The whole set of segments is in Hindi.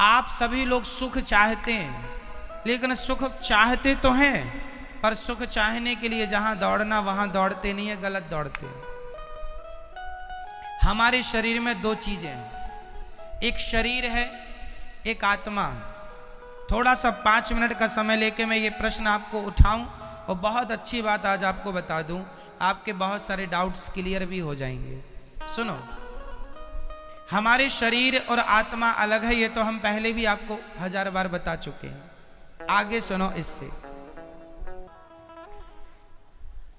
आप सभी लोग सुख चाहते हैं, लेकिन सुख चाहते तो हैं, पर सुख चाहने के लिए जहां दौड़ना वहां दौड़ते नहीं है, गलत दौड़ते हैं। हमारे शरीर में दो चीजें हैं, एक शरीर है, एक आत्मा है। थोड़ा सा 5 मिनट का समय लेके मैं ये प्रश्न आपको उठाऊं और बहुत अच्छी बात आज आपको बता दूं, आपके बहुत सारे डाउट्स क्लियर भी हो जाएंगे। सुनो, हमारे शरीर और आत्मा अलग है, ये तो हम पहले भी आपको 1000 बार बता चुके हैं। आगे सुनो इससे।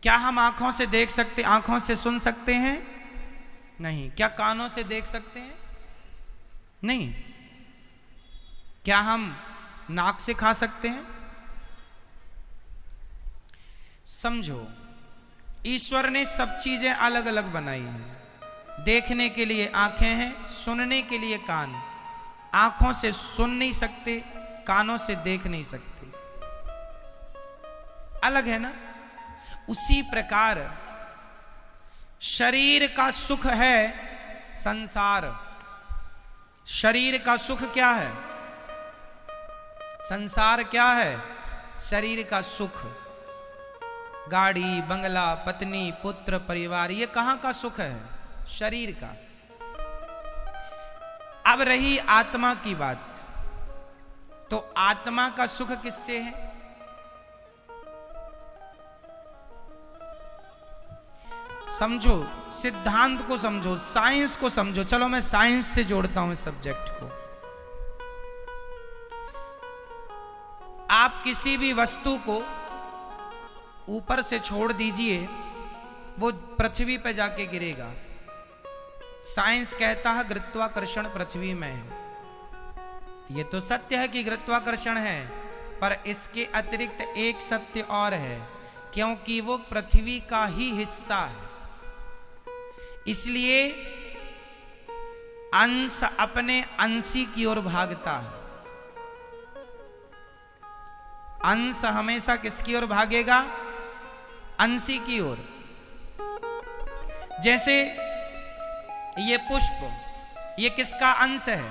क्या हम आंखों से देख सकते, आंखों से सुन सकते हैं? नहीं। क्या कानों से देख सकते हैं? नहीं। क्या हम नाक से खा सकते हैं? समझो, ईश्वर ने सब चीजें अलग अलग बनाई हैं। देखने के लिए आंखें हैं, सुनने के लिए कान। आंखों से सुन नहीं सकते, कानों से देख नहीं सकते, अलग है ना। उसी प्रकार शरीर का सुख है संसार। शरीर का सुख क्या है? संसार क्या है? शरीर का सुख। गाड़ी, बंगला, पत्नी, पुत्र, परिवार, ये कहां का सुख है? शरीर का। अब रही आत्मा की बात, तो आत्मा का सुख किससे है? समझो, सिद्धांत को समझो, साइंस को समझो। चलो मैं साइंस से जोड़ता हूं इस सब्जेक्ट को। आप किसी भी वस्तु को ऊपर से छोड़ दीजिए, वो पृथ्वी पर जाके गिरेगा। साइंस कहता है गुरुत्वाकर्षण पृथ्वी में है। ये तो सत्य है कि गुरुत्वाकर्षण है, पर इसके अतिरिक्त एक सत्य और है, क्योंकि वो पृथ्वी का ही हिस्सा है। इसलिए अंश अपने अंशी की ओर भागता है। अंश हमेशा किसकी ओर भागेगा? अंशी की ओर। जैसे ये पुष्प, ये किसका अंश है?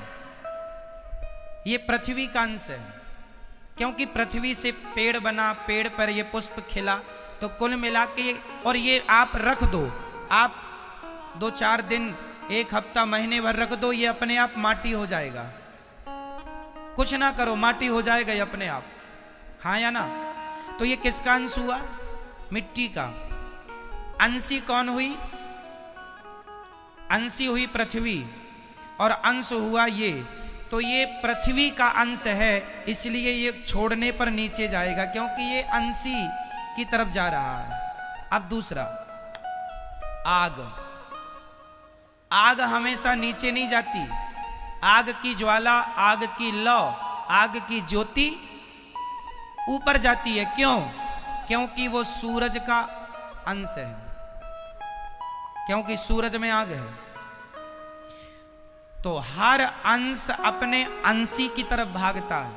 ये पृथ्वी का अंश है, क्योंकि पृथ्वी से पेड़ बना, पेड़ पर ये पुष्प खिला। तो कुल मिला के, और ये आप रख दो, आप 2-4 दिन, 1 हफ्ता, महीने भर रख दो, ये अपने आप माटी हो जाएगा। कुछ ना करो, माटी हो जाएगा ये अपने आप, हाँ या ना। तो ये किसका अंश हुआ? मिट्टी का। अंशी कौन हुई? अंशी हुई पृथ्वी, और अंश हुआ ये। तो ये पृथ्वी का अंश है, इसलिए ये छोड़ने पर नीचे जाएगा, क्योंकि ये अंशी की तरफ जा रहा है। अब दूसरा, आग। आग हमेशा नीचे नहीं जाती। आग की ज्वाला, आग की लौ, आग की ज्योति ऊपर जाती है। क्यों? क्योंकि वो सूरज का अंश है, क्योंकि सूरज में आग है। तो हर अंश अपने अंशी की तरफ भागता है।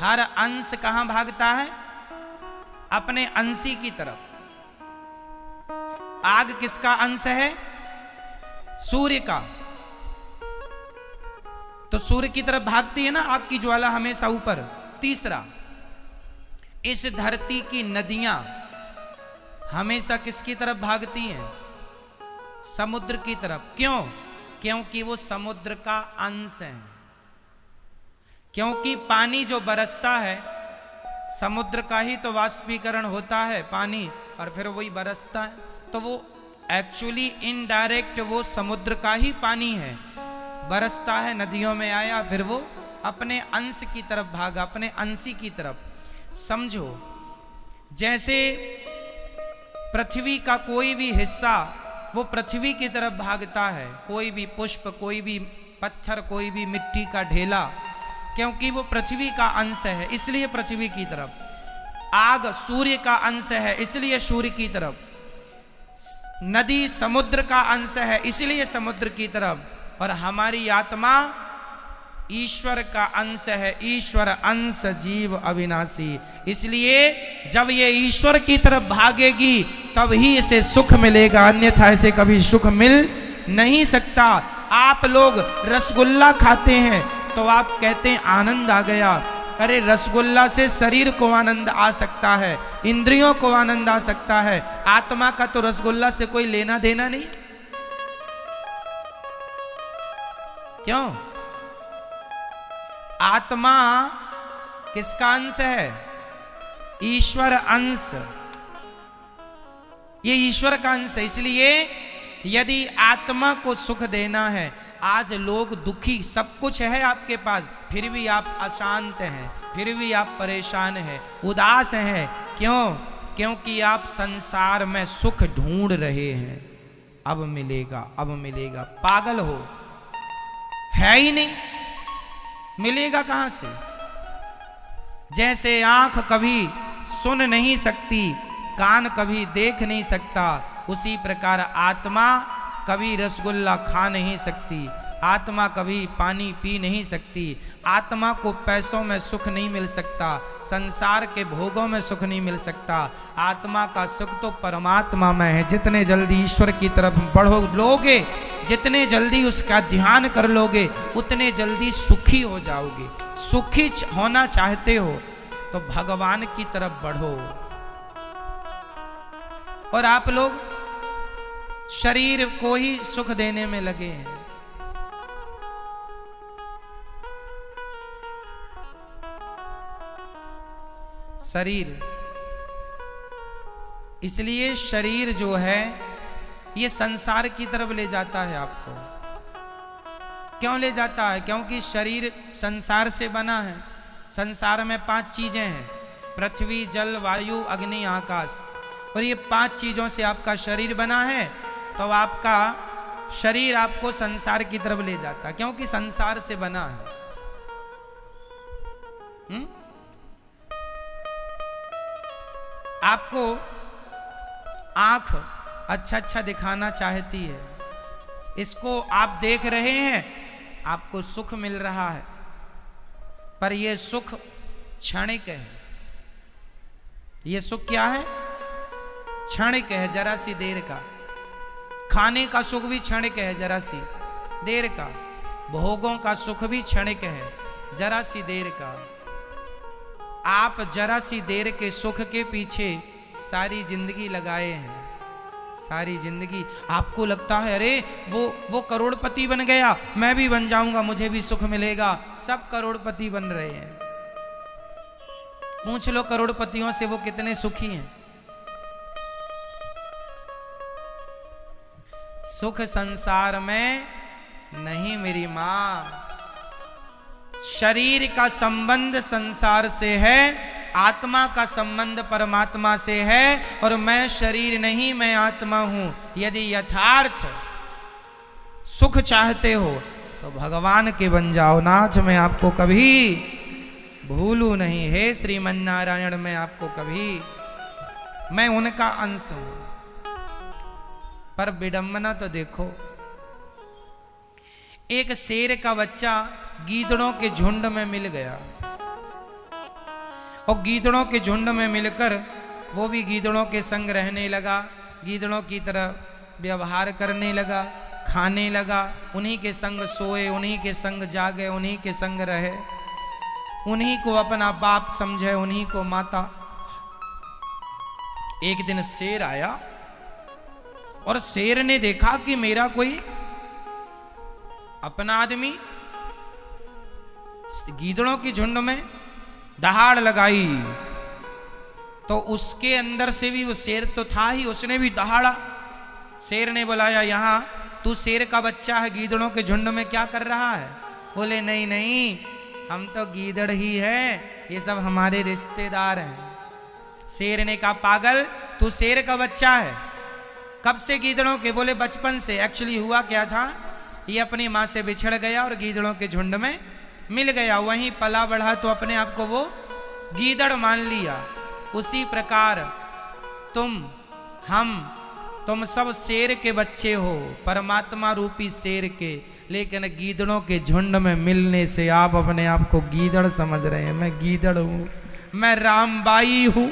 हर अंश कहां भागता है? अपने अंशी की तरफ। आग किसका अंश है? सूर्य का। तो सूर्य की तरफ भागती है ना आग की ज्वाला, हमेशा ऊपर। तीसरा, इस धरती की नदियां हमेशा किसकी तरफ भागती हैं? समुद्र की तरफ। क्यों? क्योंकि वो समुद्र का अंश है। क्योंकि पानी जो बरसता है, समुद्र का ही तो वाष्पीकरण होता है पानी, और फिर वही बरसता है। तो वो एक्चुअली इनडायरेक्ट वो समुद्र का ही पानी है, बरसता है, नदियों में आया, फिर वो अपने अंश की तरफ भागा, अपने अंशी की तरफ। समझो, जैसे पृथ्वी का कोई भी हिस्सा वो पृथ्वी की तरफ भागता है, कोई भी पुष्प, कोई भी पत्थर, कोई भी मिट्टी का ढेला, क्योंकि वो पृथ्वी का अंश है, इसलिए पृथ्वी की तरफ। आग सूर्य का अंश है, इसलिए सूर्य की तरफ। नदी समुद्र का अंश है, इसलिए समुद्र की तरफ। और हमारी आत्मा ईश्वर का अंश है। ईश्वर अंश जीव अविनाशी, इसलिए जब ये ईश्वर की तरफ भागेगी तब ही इसे सुख मिलेगा, अन्यथा इसे कभी सुख मिल नहीं सकता। आप लोग रसगुल्ला खाते हैं, तो आप कहते हैं आनंद आ गया। अरे रसगुल्ला से शरीर को आनंद आ सकता है, इंद्रियों को आनंद आ सकता है, आत्मा का तो रसगुल्ला से कोई लेना देना नहीं। क्यों? आत्मा किसका अंश है? ईश्वर अंश। ये ईश्वर का अंश है। इसलिए यदि आत्मा को सुख देना है, आज लोग दुखी, सब कुछ है आपके पास, फिर भी आप अशांत हैं, फिर भी आप परेशान हैं, उदास हैं। क्यों? क्योंकि आप संसार में सुख ढूंढ रहे हैं। अब मिलेगा, अब मिलेगा। पागल हो, है ही नहीं, मिलेगा कहां से? जैसे आंख कभी सुन नहीं सकती, कान कभी देख नहीं सकता, उसी प्रकार आत्मा कभी रसगुल्ला खा नहीं सकती, आत्मा कभी पानी पी नहीं सकती, आत्मा को पैसों में सुख नहीं मिल सकता, संसार के भोगों में सुख नहीं मिल सकता। आत्मा का सुख तो परमात्मा में है। जितने जल्दी ईश्वर की तरफ बढ़ो लोगे, जितने जल्दी उसका ध्यान कर लोगे, उतने जल्दी सुखी हो जाओगे। सुखी होना चाहते हो तो भगवान की तरफ बढ़ो। और आप लोग शरीर को ही सुख देने में लगे हैं। शरीर, इसलिए शरीर जो है ये संसार की तरफ ले जाता है आपको। क्यों ले जाता है? क्योंकि शरीर संसार से बना है। संसार में 5 चीजें हैं, पृथ्वी, जल, वायु, अग्नि, आकाश, और ये 5 चीजों से आपका शरीर बना है। तो आपका शरीर आपको संसार की तरफ ले जाता है, क्योंकि संसार से बना है। आपको आंख अच्छा अच्छा दिखाना चाहती है, इसको आप देख रहे हैं, आपको सुख मिल रहा है, पर यह सुख क्षणिक है। यह सुख क्या है? क्षणिक है, जरा सी देर का। खाने का सुख भी क्षणिक है, जरा सी देर का। भोगों का सुख भी क्षणिक है, जरा सी देर का। आप जरा सी देर के सुख के पीछे सारी जिंदगी लगाए हैं। सारी जिंदगी आपको लगता है अरे वो करोड़पति बन गया, मैं भी बन जाऊंगा, मुझे भी सुख मिलेगा। सब करोड़पति बन रहे हैं। पूछ लो करोड़पतियों से वो कितने सुखी हैं। सुख संसार में नहीं मेरी मां। शरीर का संबंध संसार से है, आत्मा का संबंध परमात्मा से है। और मैं शरीर नहीं, मैं आत्मा हूं। यदि यथार्थ सुख चाहते हो तो भगवान के बन जाओ। नाथ मैं आपको कभी भूलू नहीं, हे श्रीमन नारायण मैं आपको कभी, मैं उनका अंश हूं। पर विडंबना तो देखो, एक शेर का बच्चा गीदड़ों के झुंड में मिल गया, और गीदड़ों के झुंड में मिलकर वो भी गीदड़ों के संग रहने लगा, गीदड़ों की तरह व्यवहार करने लगा, खाने लगा, उन्हीं के संग सोए, उन्हीं के संग जागे, उन्हीं के संग रहे, उन्हीं को अपना बाप समझे, उन्हीं को माता। एक दिन शेर आया और शेर ने देखा कि मेरा कोई अपना आदमी गीदड़ों की झुंड में दहाड़ लगाई, तो उसके अंदर से भी वो शेर तो था ही, उसने भी दहाड़ा। शेर ने बुलाया, यहां तू शेर का बच्चा है, गीदड़ों के झुंड में क्या कर रहा है? बोले नहीं नहीं, हम तो गीदड़ ही है, ये सब हमारे रिश्तेदार हैं। शेर ने कहा पागल, तू शेर का बच्चा है, कब से गीदड़ों के? बोले बचपन से। एक्चुअली हुआ क्या था, ये अपनी माँ से बिछड़ गया और गीदड़ों के झुंड में मिल गया, वहीं पला बढ़ा तो अपने आप को वो गीदड़ मान लिया। उसी प्रकार तुम सब शेर के बच्चे हो, परमात्मा रूपी शेर के, लेकिन गीदड़ों के झुंड में मिलने से आप अपने आप को गीदड़ समझ रहे हैं। मैं गीदड़ हूं, मैं रामबाई हूं।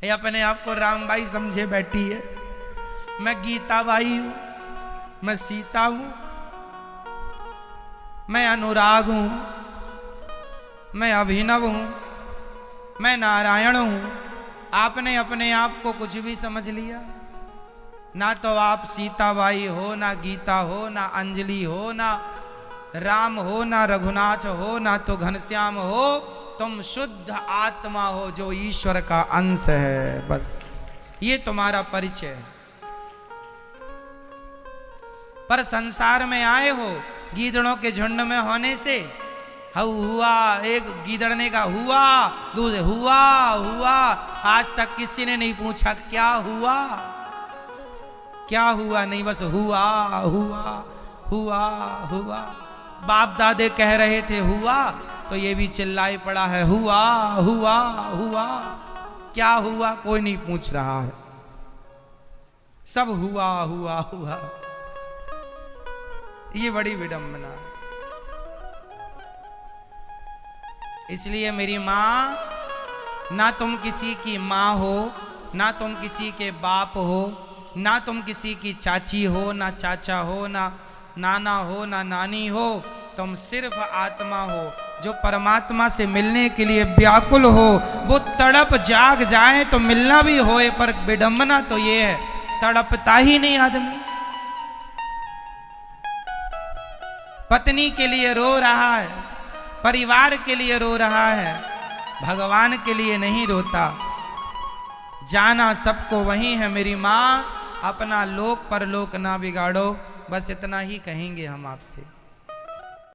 ये अपने आप को रामबाई समझे बैठी है। मैं गीताबाई हूं, मैं सीता हूं। मैं अनुराग हूं, मैं अभिनव हूं, मैं नारायण हूं। आपने अपने आप को कुछ भी समझ लिया। ना तो आप सीताबाई हो, ना गीता हो, ना अंजलि हो, ना राम हो, ना रघुनाथ हो, ना तो घनश्याम हो। तुम शुद्ध आत्मा हो जो ईश्वर का अंश है। बस ये तुम्हारा परिचय है। पर संसार में आए हो गीदड़ों के झुंड में होने से। हऊ हुआ, एक गीदड़ ने कहा हुआ, दूसरे हुआ हुआ। आज तक किसी ने नहीं पूछा क्या हुआ, क्या हुआ, नहीं बस हुआ हुआ हुआ हुआ। बाप दादे कह रहे थे हुआ, तो ये भी चिल्लाई पड़ा है हुआ हुआ हुआ। क्या हुआ कोई नहीं पूछ रहा है, सब हुआ हुआ हुआ। ये बड़ी विडंबना। इसलिए मेरी माँ, ना तुम किसी की माँ हो, ना तुम किसी के बाप हो, ना तुम किसी की चाची हो, ना चाचा हो, ना नाना हो, ना नानी हो। तुम सिर्फ आत्मा हो जो परमात्मा से मिलने के लिए व्याकुल हो। वो तड़प जाग जाए तो मिलना भी होए, पर विडंबना तो ये है तड़पता ही नहीं आदमी। पत्नी के लिए रो रहा है, परिवार के लिए रो रहा है, भगवान के लिए नहीं रोता। जाना सबको वही है मेरी माँ, अपना लोक परलोक ना बिगाड़ो। बस इतना ही कहेंगे हम आपसे।